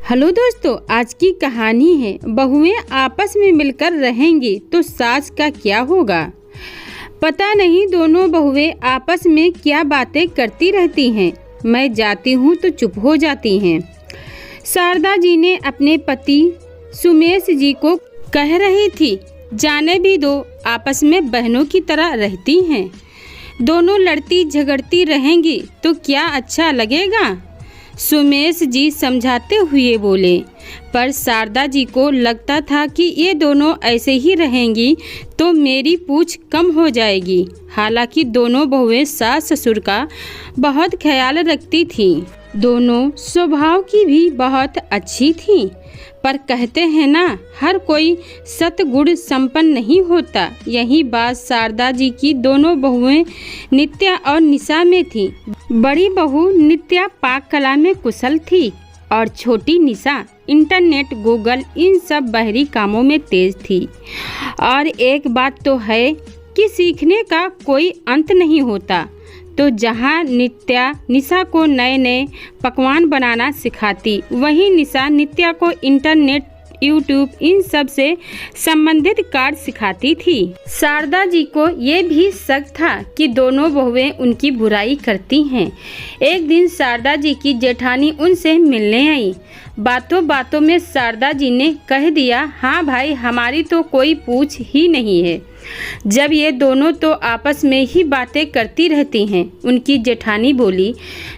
Hello दोस्तों, आज की कहानी है बहुएं आपस में मिलकर रहेंगी तो सास का क्या होगा। पता नहीं दोनों बहुएं आपस में क्या बातें करती रहती हैं। मैं जाती हूँ तो चुप हो जाती हैं। शारदा जी ने अपने पति सुमेश जी को कह रही थी, जाने भी दो, आपस में बहनों की तरह रहती हैं। दोनों लड़ती झगड़ती रहेंगी तो क्या अच्छा लगेगा। सुमेश जी समझाते हुए बोले, पर शारदा जी को लगता था कि ये दोनों ऐसे ही रहेंगी तो मेरी पूछ कम हो जाएगी। हालांकि दोनों बहुएं सास ससुर का बहुत ख्याल रखती थीं। दोनों स्वभाव की भी बहुत अच्छी थीं, पर कहते हैं ना, हर कोई सतगुण संपन्न नहीं होता। यही बात शारदा जी की दोनों बहुएं नित्या और निशा में थी। बड़ी बहू नित्या पाक कला में कुशल थी और छोटी निशा इंटरनेट, गूगल, इन सब बाहरी कामों में तेज थी। और एक बात तो है कि सीखने का कोई अंत नहीं होता। तो जहाँ नित्या निशा को नए नए पकवान बनाना सिखाती, वहीं निशा नित्या को इंटरनेट, यूट्यूब, इन सब से संबंधित कार्य सिखाती थी। शारदा जी को ये भी शक था कि दोनों बहुएं उनकी बुराई करती हैं। एक दिन शारदा जी की जेठानी उनसे मिलने आई। बातों बातों में शारदा जी ने कह दिया, हाँ भाई, हमारी तो कोई पूछ ही नहीं है। जब ये दोनों तो आपस में ही बातें करती रहती हैं। उनकी जेठानी बोली,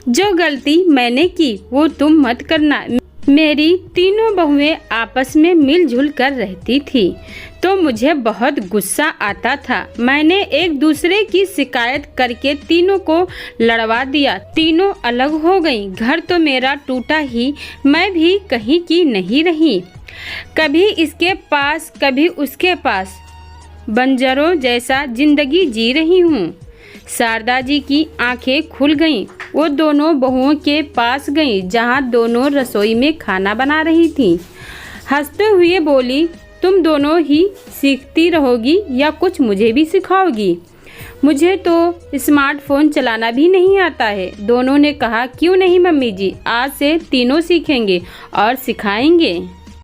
जो गलती मैंने की वो तुम मत करना। मेरी तीनों बहुएं आपस में मिलजुल कर रहती थी तो मुझे बहुत गुस्सा आता था। मैंने एक दूसरे की शिकायत करके तीनों को लड़वा दिया। तीनों अलग हो गईं। घर तो मेरा टूटा ही, मैं भी कहीं की नहीं रही। कभी इसके पास कभी उसके पास, बंजरों जैसा जिंदगी जी रही हूँ। शारदा जी की आंखें खुल गईं। वो दोनों बहुओं के पास गईं जहाँ दोनों रसोई में खाना बना रही थीं। हंसते हुए बोली, तुम दोनों ही सीखती रहोगी या कुछ मुझे भी सिखाओगी? मुझे तो स्मार्टफोन चलाना भी नहीं आता है। दोनों ने कहा, क्यों नहीं मम्मी जी, आज से तीनों सीखेंगे और सिखाएंगे।